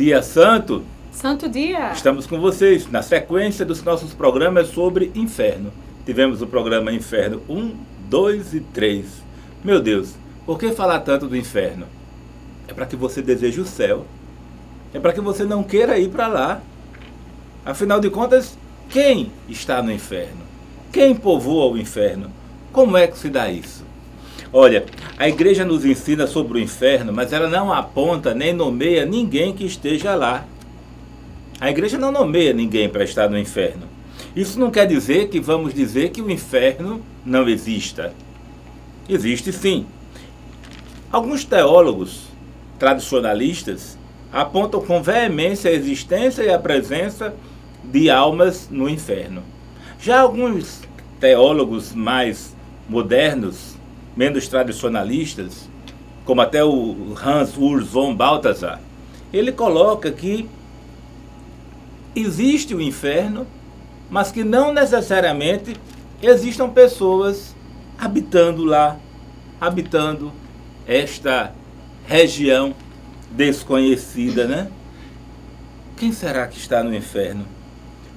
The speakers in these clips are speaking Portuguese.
dia santo. Santo dia. Estamos com vocês na sequência dos nossos programas sobre inferno. Tivemos o programa Inferno 1, 2 e 3. Meu Deus, por que falar tanto do inferno? É para que você deseje o céu. É para que você não queira ir para lá. Afinal de contas, quem está no inferno? Quem povoa o inferno? Como é que se dá isso? Olha, a igreja nos ensina sobre o inferno, mas ela não aponta nem nomeia ninguém que esteja lá. A igreja não nomeia ninguém para estar no inferno. Isso não quer dizer que vamos dizer que o inferno não exista. Existe sim. Alguns teólogos tradicionalistas apontam com veemência a existência e a presença de almas no inferno. Já alguns teólogos mais modernos, menos tradicionalistas, como até o Hans Urs von Balthasar, ele coloca que existe o inferno, mas que não necessariamente existam pessoas habitando lá, habitando esta região desconhecida, né? Quem será que está no inferno?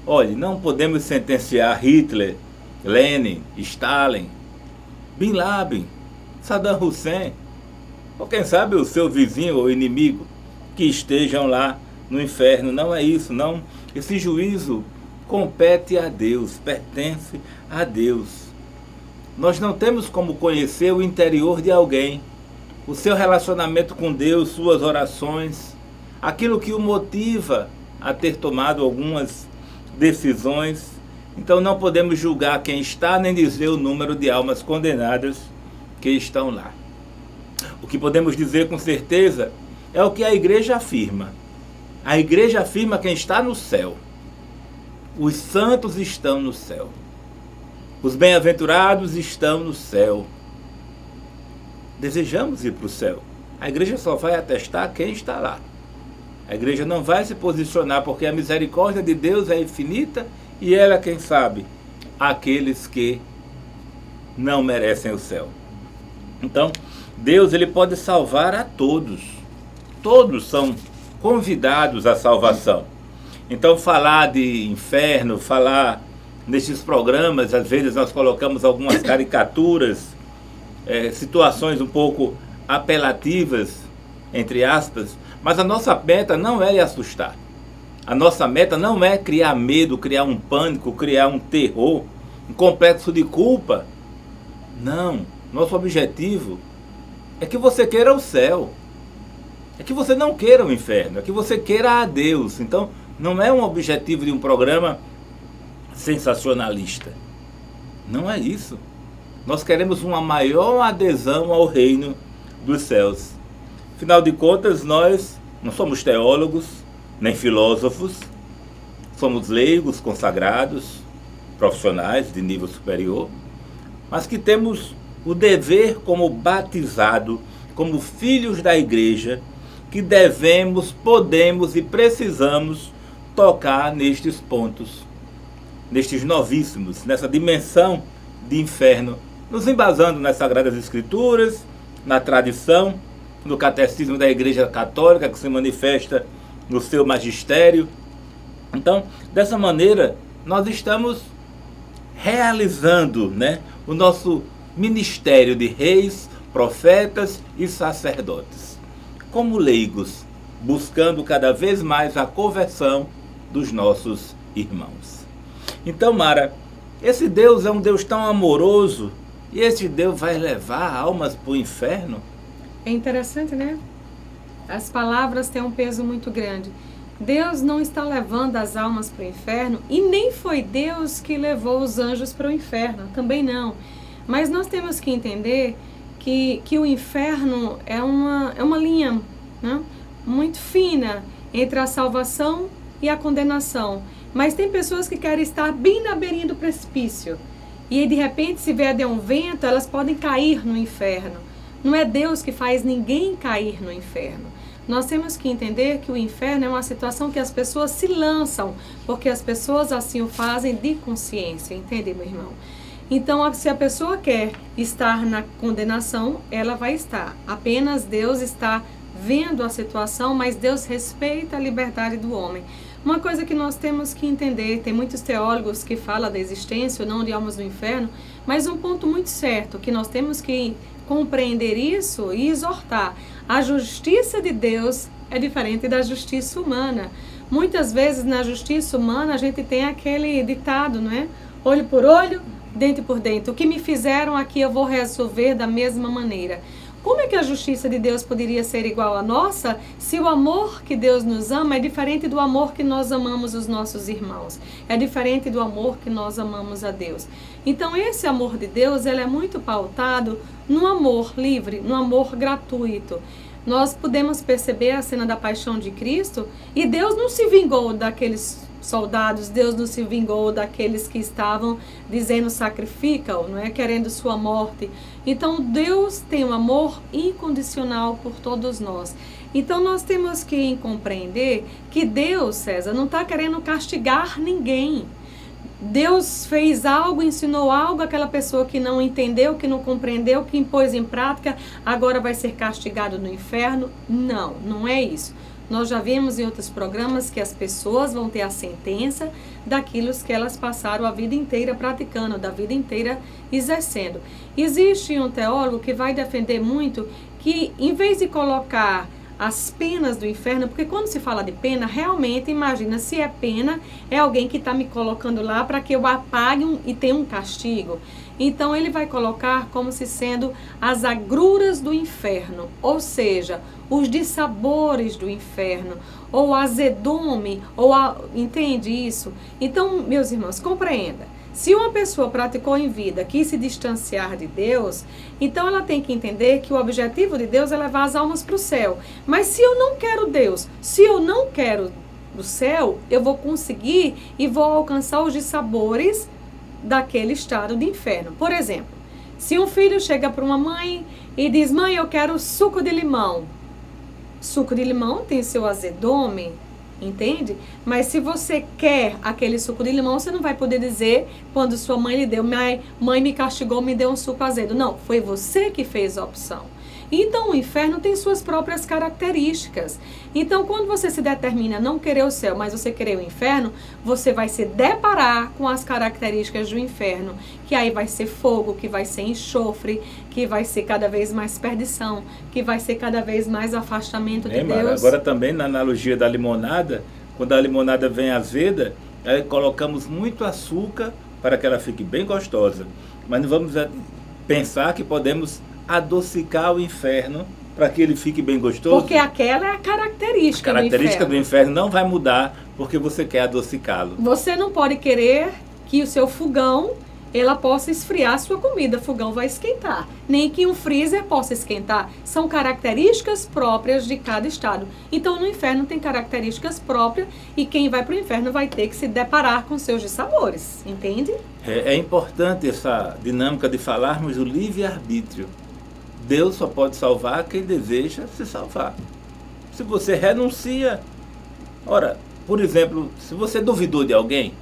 Olhe, não podemos sentenciar Hitler, Lenin, Stalin, Bin Laden, Saddam Hussein, ou quem sabe o seu vizinho ou inimigo, que estejam lá no inferno. Não é isso, não. Esse juízo compete a Deus, pertence a Deus. Nós não temos como conhecer o interior de alguém, o seu relacionamento com Deus, suas orações, aquilo que o motiva a ter tomado algumas decisões. Então não podemos julgar quem está, nem dizer o número de almas condenadas que estão lá. O que podemos dizer com certeza é o que a igreja afirma. A igreja afirma quem está no céu. Os santos estão no céu. Os bem-aventurados estão no céu. Desejamos ir para o céu. A igreja só vai atestar quem está lá. A igreja não vai se posicionar, porque a misericórdia de Deus é infinita e ela, quem sabe, aqueles que não merecem o céu. Então, Deus, ele pode salvar a todos. Todos são convidados à salvação. Então, falar de inferno, falar nesses programas, às vezes nós colocamos algumas caricaturas, situações um pouco apelativas, entre aspas, mas a nossa meta não é lhe assustar. A nossa meta não é criar medo, criar um pânico, criar um terror, um complexo de culpa. Não. Nosso objetivo é que você queira o céu. É que você não queira o inferno. É que você queira a Deus. Então, não é um objetivo de um programa sensacionalista. Não é isso. Nós queremos uma maior adesão ao reino dos céus. Afinal de contas, nós não somos teólogos, nem filósofos, somos leigos, consagrados, profissionais de nível superior, mas que temos o dever como batizado, como filhos da igreja, que devemos, podemos e precisamos tocar nestes pontos, nestes novíssimos, nessa dimensão de inferno, nos embasando nas Sagradas Escrituras, na tradição, no catecismo da Igreja Católica, que se manifesta no seu magistério. Então, dessa maneira, nós estamos realizando, o nosso ministério de reis, profetas e sacerdotes, como leigos, buscando cada vez mais a conversão dos nossos irmãos. Então, Mara, esse Deus é um Deus tão amoroso, e esse Deus vai levar almas para o inferno? É interessante, né? As palavras têm um peso muito grande. Deus não está levando as almas para o inferno, e nem foi Deus que levou os anjos para o inferno, também não. Mas nós temos que entender que o inferno é uma linha, né, muito fina entre a salvação e a condenação. Mas tem pessoas que querem estar bem na beirinha do precipício. E de repente, se vier um vento, elas podem cair no inferno. Não é Deus que faz ninguém cair no inferno. Nós temos que entender que o inferno é uma situação que as pessoas se lançam, porque as pessoas assim o fazem de consciência, entende, meu irmão? Então, se a pessoa quer estar na condenação, ela vai estar. Apenas Deus está vendo a situação, mas Deus respeita a liberdade do homem. Uma coisa que nós temos que entender, tem muitos teólogos que falam da existência ou não de almas do inferno, mas um ponto muito certo, que nós temos que compreender isso e exortar. A justiça de Deus é diferente da justiça humana. Muitas vezes na justiça humana a gente tem aquele ditado, não é? Olho por olho, dente por dente. O que me fizeram aqui eu vou resolver da mesma maneira. Como é que a justiça de Deus poderia ser igual à nossa se o amor que Deus nos ama é diferente do amor que nós amamos os nossos irmãos? É diferente do amor que nós amamos a Deus. Então esse amor de Deus, ele é muito pautado no amor livre, no amor gratuito. Nós podemos perceber a cena da paixão de Cristo e Deus não se vingou daqueles soldados, Deus não se vingou daqueles que estavam dizendo sacrifica-o, não é? Querendo sua morte. Então Deus tem um amor incondicional por todos nós. Então nós temos que compreender que Deus, César, não está querendo castigar ninguém. Deus fez algo, ensinou algo àquela pessoa que não entendeu, que não compreendeu, que impôs em prática, agora vai ser castigado no inferno. Não, não é isso. Nós já vimos em outros programas que as pessoas vão ter a sentença daquilo que elas passaram a vida inteira praticando, da vida inteira exercendo. Existe um teólogo que vai defender muito que, em vez de colocar as penas do inferno, porque quando se fala de pena, realmente, imagina, se é pena, é alguém que está me colocando lá para que eu apague e tenha um castigo. Então ele vai colocar como se sendo as agruras do inferno, ou seja, os dissabores do inferno, ou azedume, entende isso? Então, meus irmãos, compreenda. Se uma pessoa praticou em vida, quis se distanciar de Deus, então ela tem que entender que o objetivo de Deus é levar as almas para o céu. Mas se eu não quero Deus, se eu não quero o céu, eu vou conseguir e vou alcançar os dissabores daquele estado de inferno. Por exemplo, se um filho chega para uma mãe e diz: mãe, eu quero suco de limão. Suco de limão tem seu azedume, entende? Mas se você quer aquele suco de limão, você não vai poder dizer quando sua mãe lhe deu: mãe me castigou, me deu um suco azedo. Não, foi você que fez a opção. Então o inferno tem suas próprias características. Então quando você se determina a não querer o céu, mas você querer o inferno, você vai se deparar com as características do inferno, que aí vai ser fogo, que vai ser enxofre, que vai ser cada vez mais perdição, que vai ser cada vez mais afastamento de Deus. Agora também na analogia da limonada, quando a limonada vem azeda, aí colocamos muito açúcar para que ela fique bem gostosa. Mas não vamos pensar que podemos adocicar o inferno para que ele fique bem gostoso. Porque aquela é a característica do inferno. A característica do inferno não vai mudar porque você quer adocicá-lo. Você não pode querer que o seu fogão ela possa esfriar a sua comida, o fogão vai esquentar. Nem que um freezer possa esquentar. São características próprias de cada estado. Então no inferno tem características próprias e quem vai para o inferno vai ter que se deparar com seus dissabores, entende? É importante essa dinâmica de falarmos do livre-arbítrio. Deus só pode salvar quem deseja se salvar. Se você renuncia... Ora, por exemplo, se você duvidou de alguém,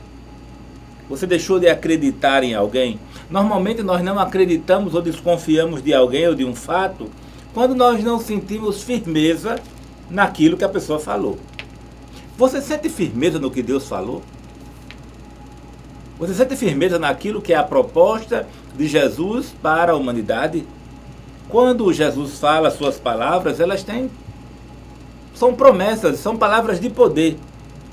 você deixou de acreditar em alguém, normalmente nós não acreditamos ou desconfiamos de alguém ou de um fato quando nós não sentimos firmeza naquilo que a pessoa falou. Você sente firmeza no que Deus falou? Você sente firmeza naquilo que é a proposta de Jesus para a humanidade? Quando Jesus fala suas palavras, elas são promessas, são palavras de poder.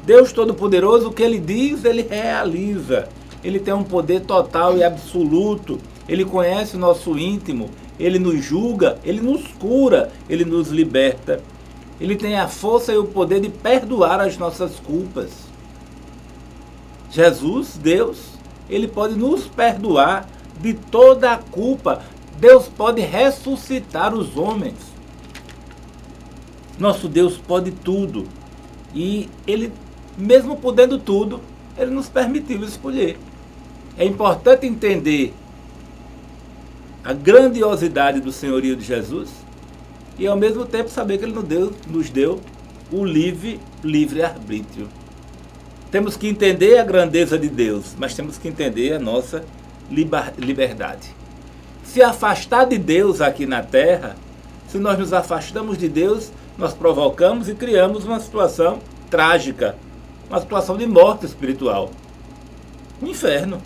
Deus Todo-Poderoso, o que Ele diz, Ele realiza. Ele tem um poder total e absoluto. Ele conhece o nosso íntimo. Ele nos julga, Ele nos cura, Ele nos liberta. Ele tem a força e o poder de perdoar as nossas culpas. Jesus, Deus, Ele pode nos perdoar de toda a culpa. Deus pode ressuscitar os homens. Nosso Deus pode tudo. E Ele, mesmo podendo tudo, Ele nos permitiu escolher. É importante entender a grandiosidade do senhorio de Jesus e ao mesmo tempo saber que Ele nos deu o livre-arbítrio. Temos que entender a grandeza de Deus, mas temos que entender a nossa liberdade. Se afastar de Deus aqui na terra, se nós nos afastamos de Deus, nós provocamos e criamos uma situação trágica, uma situação de morte espiritual. O inferno.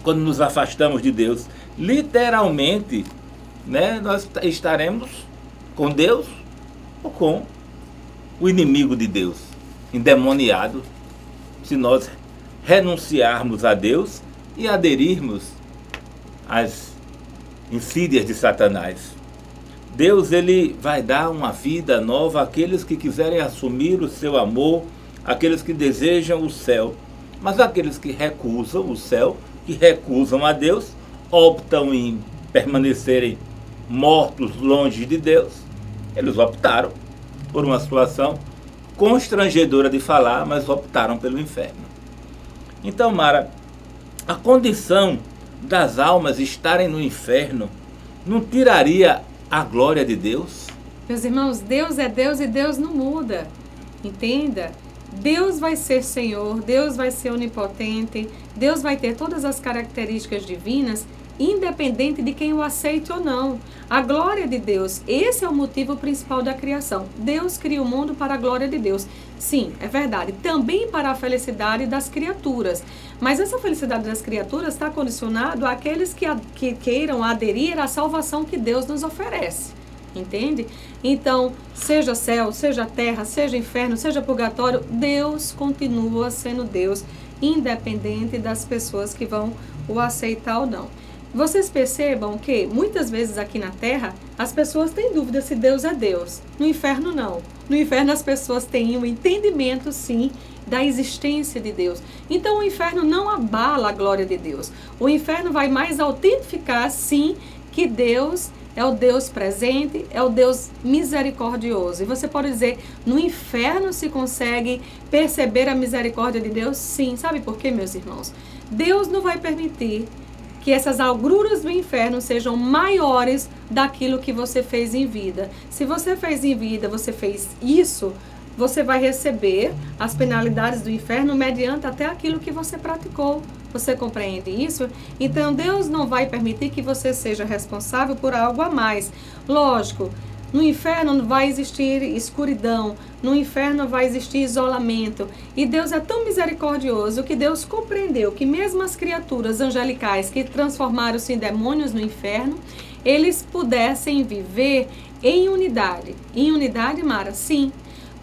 Quando nos afastamos de Deus, literalmente, né, nós estaremos com Deus ou com o inimigo de Deus, endemoniado, se nós renunciarmos a Deus e aderirmos às insídias de Satanás. Deus, ele vai dar uma vida nova àqueles que quiserem assumir o seu amor, àqueles que desejam o céu. Mas aqueles que recusam o céu, que recusam a Deus, optam em permanecerem mortos longe de Deus. Eles optaram por uma situação constrangedora de falar, mas optaram pelo inferno. Então, Mara, a condição das almas estarem no inferno não tiraria a glória de Deus? Meus irmãos, Deus é Deus e Deus não muda. Entenda? Deus vai ser Senhor, Deus vai ser onipotente, Deus vai ter todas as características divinas, independente de quem o aceite ou não. A glória de Deus, esse é o motivo principal da criação. Deus cria o mundo para a glória de Deus. Sim, é verdade. Também para a felicidade das criaturas. Mas essa felicidade das criaturas está condicionada àqueles que queiram aderir à salvação que Deus nos oferece. Entende? Então, seja céu, seja terra, seja inferno, seja purgatório, Deus continua sendo Deus, independente das pessoas que vão o aceitar ou não. Vocês percebam que, muitas vezes aqui na Terra, as pessoas têm dúvida se Deus é Deus. No inferno, não. No inferno, as pessoas têm um entendimento, sim, da existência de Deus. Então, o inferno não abala a glória de Deus. O inferno vai mais autentificar, sim, que Deus é o Deus presente, é o Deus misericordioso. E você pode dizer, no inferno se consegue perceber a misericórdia de Deus? Sim. Sabe por quê, meus irmãos? Deus não vai permitir que essas agruras do inferno sejam maiores daquilo que você fez em vida. Se você fez em vida, você fez isso, você vai receber as penalidades do inferno mediante até aquilo que você praticou. Você compreende isso? Então, Deus não vai permitir que você seja responsável por algo a mais. Lógico, no inferno vai existir escuridão, no inferno vai existir isolamento. E Deus é tão misericordioso que Deus compreendeu que mesmo as criaturas angelicais que transformaram-se em demônios no inferno, eles pudessem viver em unidade. Em unidade, Mara? Sim.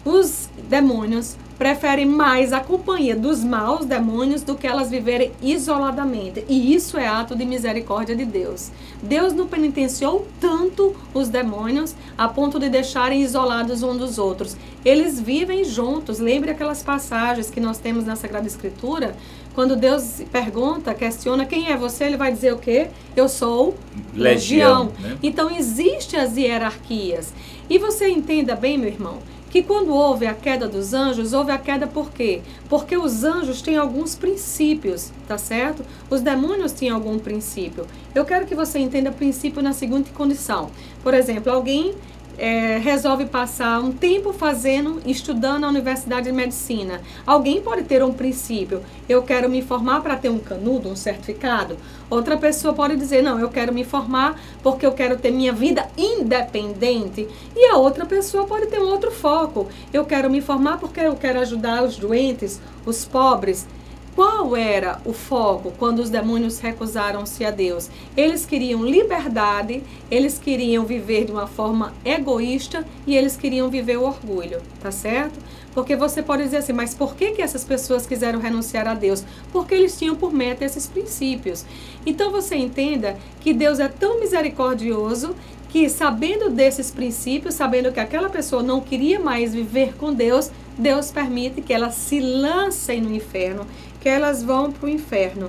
Os demônios preferem mais a companhia dos maus demônios do que elas viverem isoladamente. E isso é ato de misericórdia de Deus. Deus não penitenciou tanto os demônios a ponto de deixarem isolados uns dos outros. Eles vivem juntos. Lembre aquelas passagens que nós temos na Sagrada Escritura, quando Deus pergunta, questiona quem é você, ele vai dizer o quê? Eu sou legião. Né? Então, existem as hierarquias. E você entenda bem, meu irmão, que quando houve a queda dos anjos, houve a queda por quê? Porque os anjos têm alguns princípios, tá certo? Os demônios têm algum princípio. Eu quero que você entenda o princípio na seguinte condição. Por exemplo, alguém resolve passar um tempo estudando na Universidade de Medicina. Alguém pode ter um princípio. Eu quero me formar para ter um canudo, um certificado. Outra pessoa pode dizer, não, eu quero me formar porque eu quero ter minha vida independente. E a outra pessoa pode ter um outro foco. Eu quero me formar porque eu quero ajudar os doentes, os pobres. Qual era o foco quando os demônios recusaram-se a Deus? Eles queriam liberdade, eles queriam viver de uma forma egoísta e eles queriam viver o orgulho, tá certo? Porque você pode dizer assim, mas por que essas pessoas quiseram renunciar a Deus? Porque eles tinham por meta esses princípios. Então você entenda que Deus é tão misericordioso que, sabendo desses princípios, sabendo que aquela pessoa não queria mais viver com Deus, Deus permite que elas se lancem no inferno, que elas vão para o inferno.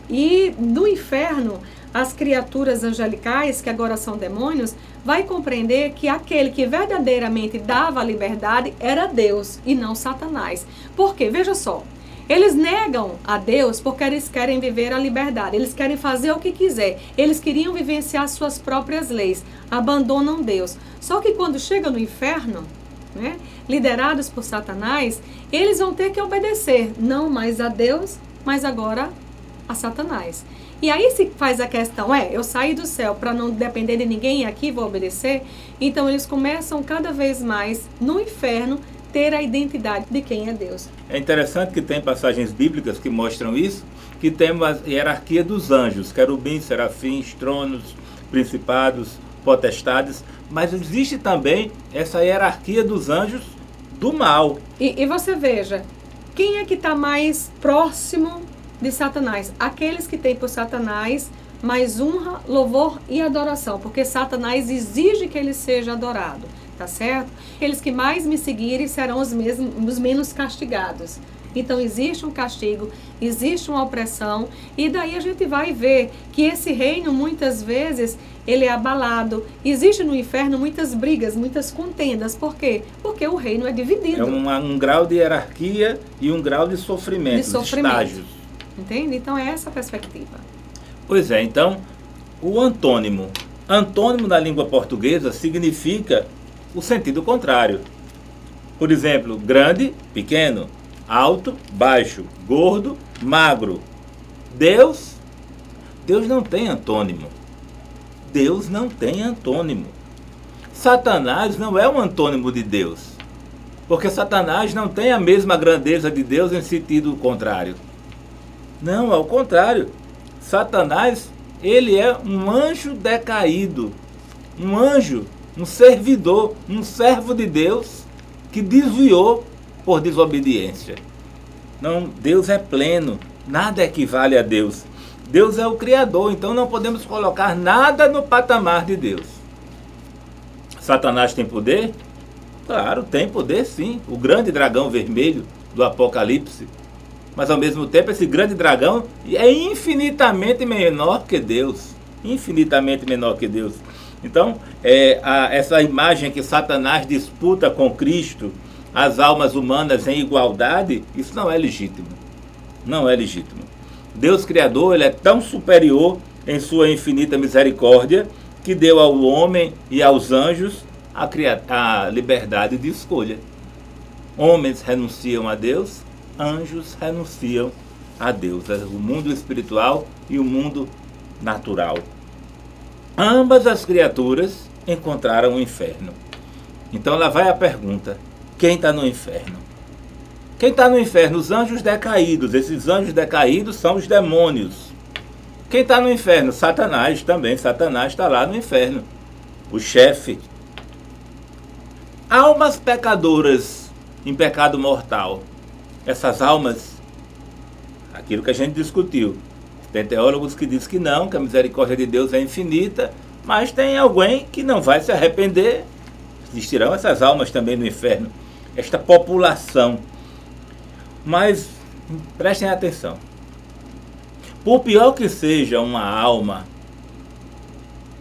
E do inferno, as criaturas angelicais, que agora são demônios, vai compreender que aquele que verdadeiramente dava a liberdade era Deus e não Satanás. Por quê? Veja só. Eles negam a Deus porque eles querem viver a liberdade, eles querem fazer o que quiser, eles queriam vivenciar suas próprias leis, abandonam Deus. Só que quando chegam no inferno, né, liderados por Satanás, eles vão ter que obedecer, não mais a Deus, mas agora a Satanás. E aí se faz a questão, eu saí do céu para não depender de ninguém e aqui vou obedecer? Então eles começam cada vez mais no inferno ter a identidade de quem é Deus. É interessante que tem passagens bíblicas que mostram isso, que tem uma hierarquia dos anjos, querubins, serafins, tronos, principados, potestades, mas existe também essa hierarquia dos anjos do mal. E você veja, quem é que está mais próximo de Satanás? Aqueles que têm por Satanás mais honra, louvor e adoração, porque Satanás exige que ele seja adorado, tá certo? Aqueles que mais me seguirem serão os menos castigados. Então existe um castigo, existe uma opressão, e daí a gente vai ver que esse reino muitas vezes ele é abalado. Existe no inferno muitas brigas, muitas contendas. Por quê? Porque o reino é dividido. É um grau de hierarquia e um grau de sofrimento, estágios. Entende? Então é essa a perspectiva. Pois é, então o antônimo. Antônimo na língua portuguesa significa o sentido contrário. Por exemplo, grande, pequeno, alto, baixo, gordo, magro. Deus não tem antônimo. Deus não tem antônimo. Satanás não é um antônimo de Deus. Porque Satanás não tem a mesma grandeza de Deus em sentido contrário. Não, ao contrário. Satanás, ele é um anjo decaído. Um anjo, um servidor, um servo de Deus que desviou por desobediência. Não, Deus é pleno, nada equivale a Deus. Deus é o Criador, então não podemos colocar nada no patamar de Deus. Satanás tem poder? Claro, tem poder sim. O grande dragão vermelho do Apocalipse. Mas ao mesmo tempo esse grande dragão é infinitamente menor que Deus. Infinitamente menor que Deus. Então, essa imagem que Satanás disputa com Cristo as almas humanas em igualdade, isso não é legítimo. Não é legítimo. Deus Criador, ele é tão superior em sua infinita misericórdia que deu ao homem e aos anjos a liberdade de escolha. Homens renunciam a Deus, anjos renunciam a Deus. O mundo espiritual e o mundo natural. Ambas as criaturas encontraram o inferno. Então lá vai a pergunta: quem está no inferno? Quem está no inferno? Os anjos decaídos. Esses anjos decaídos são os demônios. Quem está no inferno? Satanás também. Satanás está lá no inferno. O chefe. Almas pecadoras em pecado mortal. Essas almas, aquilo que a gente discutiu. Tem teólogos que dizem que não, que a misericórdia de Deus é infinita, mas tem alguém que não vai se arrepender. Existirão essas almas também no inferno. Esta população. Mas prestem atenção. Por pior que seja uma alma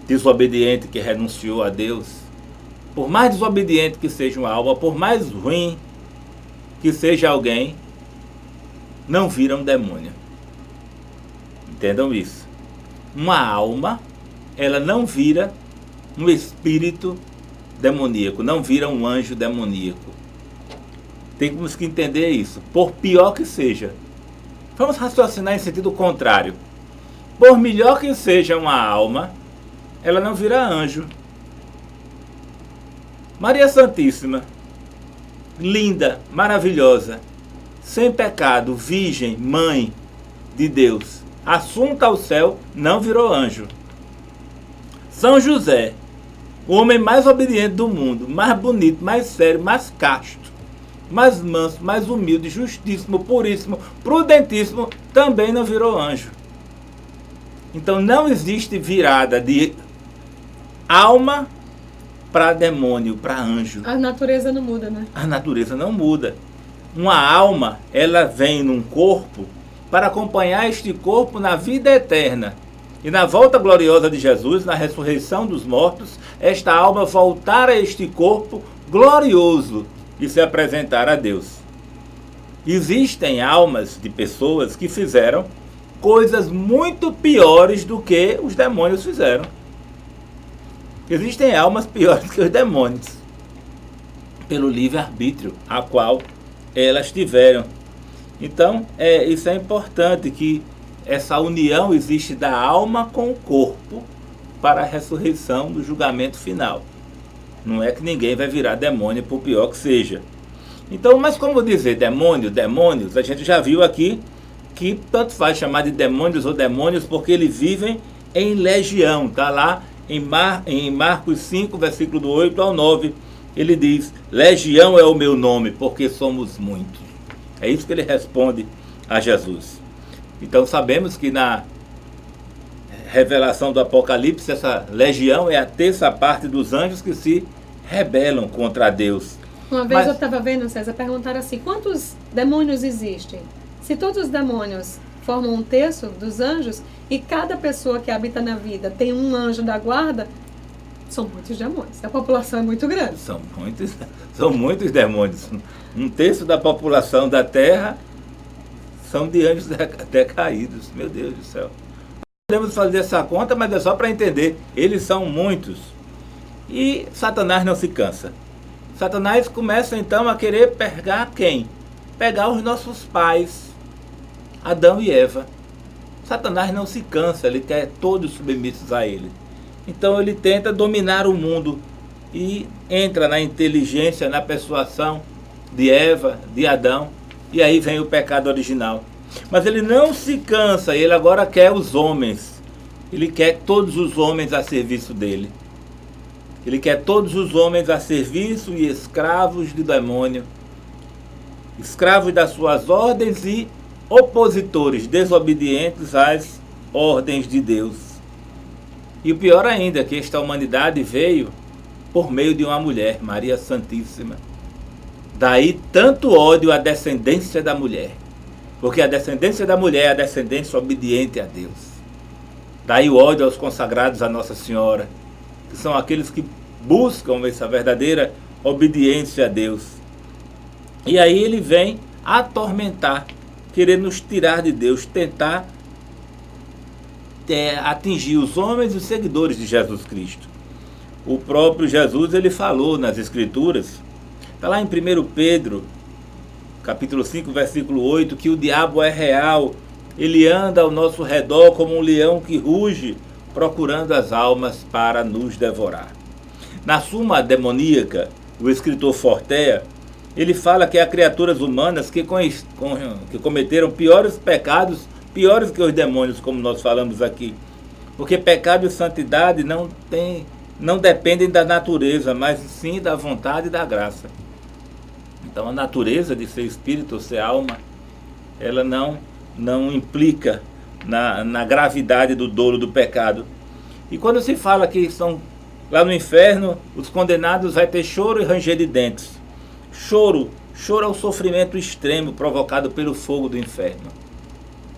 desobediente que renunciou a Deus, por mais desobediente que seja uma alma, por mais ruim que seja alguém, não vira um demônio. Entendam isso. Uma alma, ela não vira um espírito demoníaco, não vira um anjo demoníaco. Temos que entender isso, por pior que seja. Vamos raciocinar em sentido contrário. Por melhor que seja uma alma, ela não vira anjo. Maria Santíssima, linda, maravilhosa, sem pecado, virgem, mãe de Deus, assunta ao céu, não virou anjo. São José, o homem mais obediente do mundo, mais bonito, mais sério, mais casto, mais manso, mais humilde, justíssimo, puríssimo, prudentíssimo, também não virou anjo. Então não existe virada de alma para demônio, para anjo. A natureza não muda, né? A natureza não muda. Uma alma, ela vem num corpo para acompanhar este corpo na vida eterna. E na volta gloriosa de Jesus, na ressurreição dos mortos, esta alma voltar a este corpo glorioso e se apresentar a Deus. Existem almas de pessoas que fizeram coisas muito piores do que os demônios fizeram. Existem almas piores que os demônios, pelo livre-arbítrio a qual elas tiveram. Então, isso é importante, que essa união existe da alma com o corpo para a ressurreição do julgamento final. Não é que ninguém vai virar demônio, por pior que seja. Então, mas como dizer demônios, a gente já viu aqui que tanto faz chamar de demônios ou demônios, porque eles vivem em legião. Está lá em Marcos 5, versículo do 8 ao 9, ele diz: legião é o meu nome, porque somos muitos. É isso que ele responde a Jesus. Então sabemos que na revelação do Apocalipse, essa legião é a terça parte dos anjos que se rebelam contra Deus. Uma vez eu estava vendo, César, perguntaram assim: quantos demônios existem? Se todos os demônios formam um terço dos anjos, e cada pessoa que habita na vida tem um anjo da guarda, são muitos demônios. A população é muito grande. São muitos demônios. Um terço da população da Terra são de anjos decaídos. Meu Deus do céu. Podemos fazer essa conta, mas é só para entender. Eles são muitos. E Satanás não se cansa. Satanás começa então a querer pegar quem? Pegar os nossos pais, Adão e Eva. Satanás não se cansa, ele quer todos submissos a ele. Então ele tenta dominar o mundo e entra na inteligência, na persuasão de Eva, de Adão, e aí vem o pecado original. Mas ele não se cansa, ele agora quer os homens. Ele quer todos os homens a serviço dele. Ele quer todos os homens a serviço e escravos do demônio, escravos das suas ordens e opositores, desobedientes às ordens de Deus. E o pior ainda, que esta humanidade veio por meio de uma mulher, Maria Santíssima. Daí tanto ódio à descendência da mulher, porque a descendência da mulher é a descendência obediente a Deus. Daí o ódio aos consagrados a Nossa Senhora, que são aqueles que buscam essa verdadeira obediência a Deus. E aí ele vem atormentar, querer nos tirar de Deus, tentar atingir os homens e os seguidores de Jesus Cristo. O próprio Jesus, ele falou nas Escrituras, está lá em 1 Pedro, capítulo 5, versículo 8, que o diabo é real, ele anda ao nosso redor como um leão que ruge, procurando as almas para nos devorar. Na Suma Demoníaca, o escritor Fortea, ele fala que há criaturas humanas que cometeram piores pecados, piores que os demônios, como nós falamos aqui. Porque pecado e santidade não dependem da natureza, mas sim da vontade e da graça. Então a natureza de ser espírito ou ser alma, ela não implica na gravidade do dolo do pecado. E quando se fala que estão lá no inferno, os condenados vai ter choro e ranger de dentes. Choro é o sofrimento extremo provocado pelo fogo do inferno.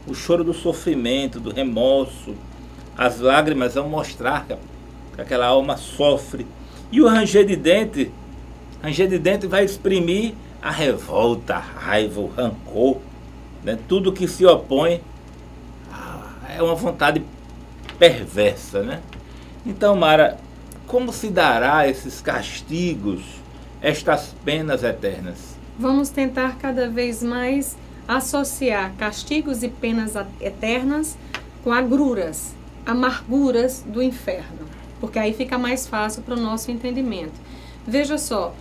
O choro do sofrimento, do remorso, as lágrimas vão mostrar que aquela alma sofre. E o ranger de dente vai exprimir a revolta, a raiva, o rancor, né? Tudo que se opõe é uma vontade perversa, né? Então, Mara, como se dará esses castigos, estas penas eternas? Vamos tentar cada vez mais associar castigos e penas eternas com agruras, amarguras do inferno, porque aí fica mais fácil para o nosso entendimento. Veja só,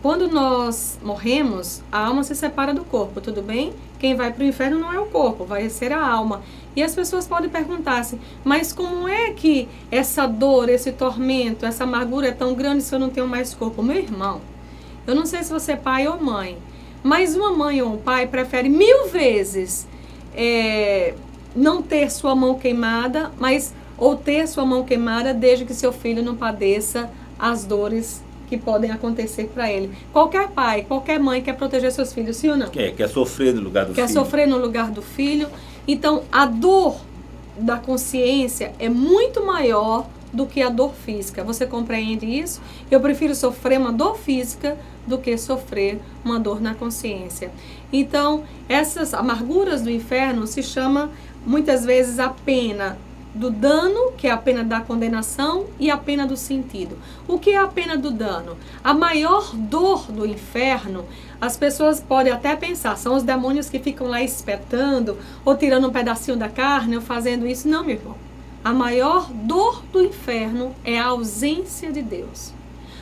quando nós morremos, a alma se separa do corpo, tudo bem? Quem vai para o inferno não é o corpo, vai ser a alma. E as pessoas podem perguntar assim, mas como é que essa dor, esse tormento, essa amargura é tão grande se eu não tenho mais corpo? Meu irmão, eu não sei se você é pai ou mãe, mas uma mãe ou um pai prefere 1000 vezes não ter sua mão queimada, ou ter sua mão queimada desde que seu filho não padeça as dores que podem acontecer para ele. Qualquer pai, qualquer mãe quer proteger seus filhos, sim ou não? Quer sofrer no lugar do filho. Quer sofrer no lugar do filho. Então, a dor da consciência é muito maior do que a dor física. Você compreende isso? Eu prefiro sofrer uma dor física do que sofrer uma dor na consciência. Então, essas amarguras do inferno se chama muitas vezes a pena do dano, que é a pena da condenação, e a pena do sentido. O que é a pena do dano? A maior dor do inferno, as pessoas podem até pensar, são os demônios que ficam lá espetando, ou tirando um pedacinho da carne, ou fazendo isso. Não, meu irmão. A maior dor do inferno é a ausência de Deus.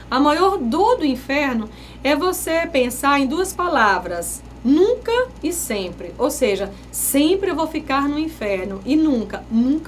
A maior dor do inferno é você pensar em duas palavras: nunca e sempre. Ou seja, sempre eu vou ficar no inferno e nunca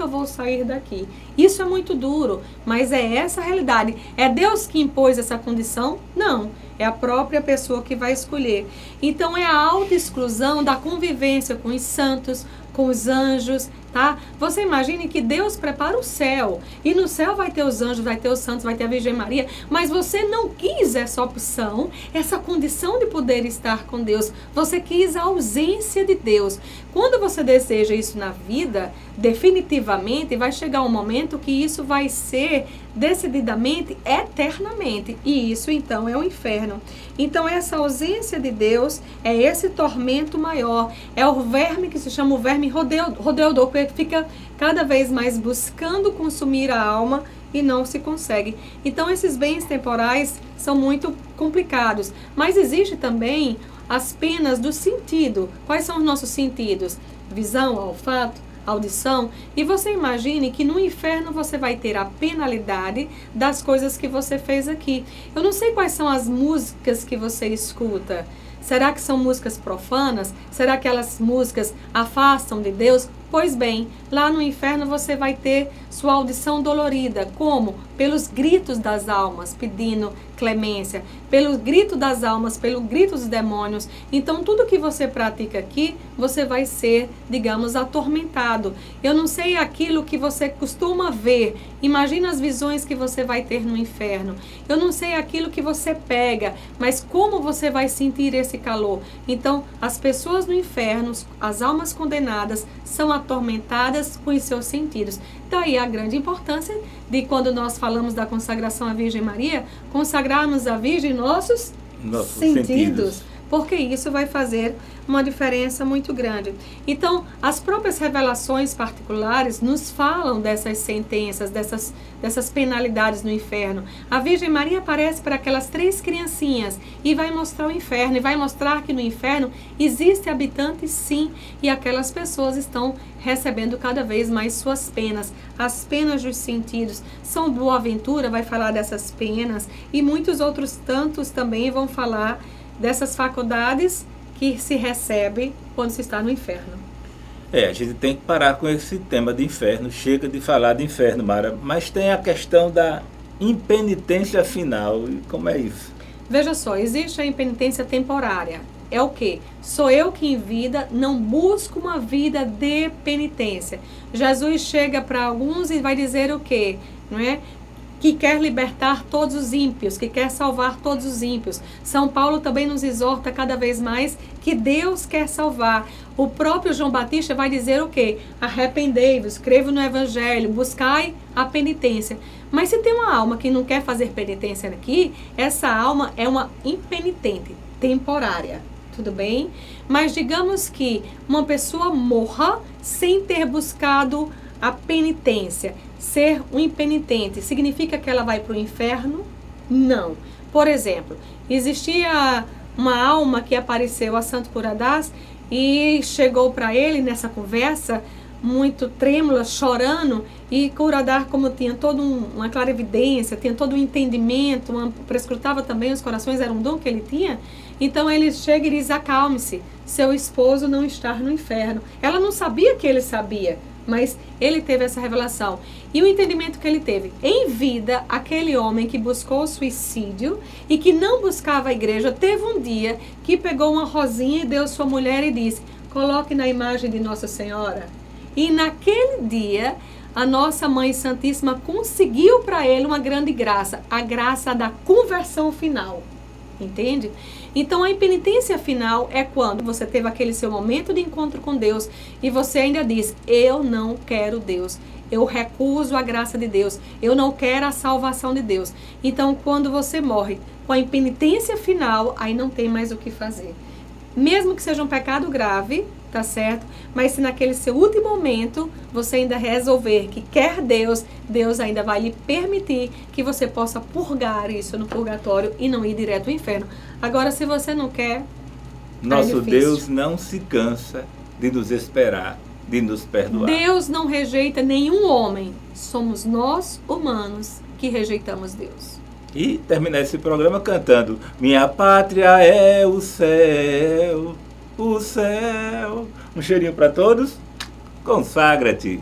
vou sair daqui. Isso é muito duro, mas é essa a realidade. É Deus que impôs essa condição? Não. É a própria pessoa que vai escolher. Então é a autoexclusão da convivência com os santos, com os anjos, tá? Você imagine que Deus prepara o céu, e no céu vai ter os anjos, vai ter os santos, vai ter a Virgem Maria, mas você não quis essa opção, essa condição de poder estar com Deus. Você quis a ausência de Deus. Quando você deseja isso na vida, definitivamente vai chegar um momento que isso vai ser decididamente, eternamente, e isso então é o inferno. Então essa ausência de Deus é esse tormento maior, é o verme que se chama o verme rodeador, porque fica cada vez mais buscando consumir a alma e não se consegue. Então esses bens temporais são muito complicados, mas existe também as penas do sentido. Quais são os nossos sentidos? Visão, olfato, audição. E você imagine que no inferno você vai ter a penalidade das coisas que você fez aqui. Eu não sei quais são as músicas que você escuta. Será que são músicas profanas? Será que aquelas músicas afastam de Deus? Pois bem, lá no inferno você vai ter sua audição dolorida. Como? Pelos gritos das almas, pedindo clemência. Pelo grito das almas, pelo grito dos demônios. Então, tudo que você pratica aqui, você vai ser, digamos, atormentado. Eu não sei aquilo que você costuma ver. Imagina as visões que você vai ter no inferno. Eu não sei aquilo que você pega, mas como você vai sentir esse calor. Então, as pessoas no inferno, as almas condenadas, são atormentadas com os seus sentidos. Daí a grande importância de, quando nós falamos da consagração à Virgem Maria, consagrarmos à Virgem nossos sentidos. Porque isso vai fazer uma diferença muito grande. Então, as próprias revelações particulares nos falam dessas sentenças, dessas penalidades no inferno. A Virgem Maria aparece para aquelas 3 criancinhas e vai mostrar o inferno, e vai mostrar que no inferno existe habitantes sim, e aquelas pessoas estão recebendo cada vez mais suas penas. As penas dos sentidos. São Boaventura vai falar dessas penas, e muitos outros tantos também vão falar dessas faculdades que se recebe quando se está no inferno. A gente tem que parar com esse tema de inferno. Chega de falar de inferno, Mara. Mas tem a questão da impenitência final. E como é isso? Veja só, existe a impenitência temporária. É o quê? Sou eu que em vida não busco uma vida de penitência. Jesus chega para alguns e vai dizer o quê? Não é? Que quer libertar todos os ímpios, que quer salvar todos os ímpios. São Paulo também nos exorta cada vez mais que Deus quer salvar. O próprio João Batista vai dizer o quê? Arrependei-vos, creio no Evangelho, buscai a penitência. Mas se tem uma alma que não quer fazer penitência aqui, essa alma é uma impenitente, temporária. Tudo bem? Mas digamos que uma pessoa morra sem ter buscado a penitência. Ser um impenitente significa que ela vai para o inferno? Não. Por exemplo, existia uma alma que apareceu a Santo Curadás e chegou para ele nessa conversa muito trêmula, chorando, e Curadás, como tinha toda uma clarividência, tinha todo um entendimento, prescrutava também os corações, era um dom que ele tinha. Então ele chega e diz: acalme-se, seu esposo não está no inferno. Ela não sabia que ele sabia, mas ele teve essa revelação. E o entendimento que ele teve: em vida, aquele homem que buscou o suicídio e que não buscava a igreja, teve um dia que pegou uma rosinha e deu sua mulher e disse: coloque na imagem de Nossa Senhora. E naquele dia, a nossa Mãe Santíssima conseguiu para ele uma grande graça, a graça da conversão final. Entende? Então a impenitência final é quando você teve aquele seu momento de encontro com Deus e você ainda diz: eu não quero Deus, eu recuso a graça de Deus, eu não quero a salvação de Deus. Então quando você morre com a impenitência final, aí não tem mais o que fazer. Mesmo que seja um pecado grave, tá certo? Mas se naquele seu último momento você ainda resolver que quer Deus, Deus ainda vai lhe permitir que você possa purgar isso no purgatório e não ir direto ao inferno. Agora, se você não quer, Nosso difícil. Deus não se cansa de nos esperar, de nos perdoar. Deus não rejeita nenhum homem. Somos nós, humanos, que rejeitamos Deus. E terminar esse programa cantando: minha pátria é o céu, o céu. Um cheirinho para todos. Consagra-te.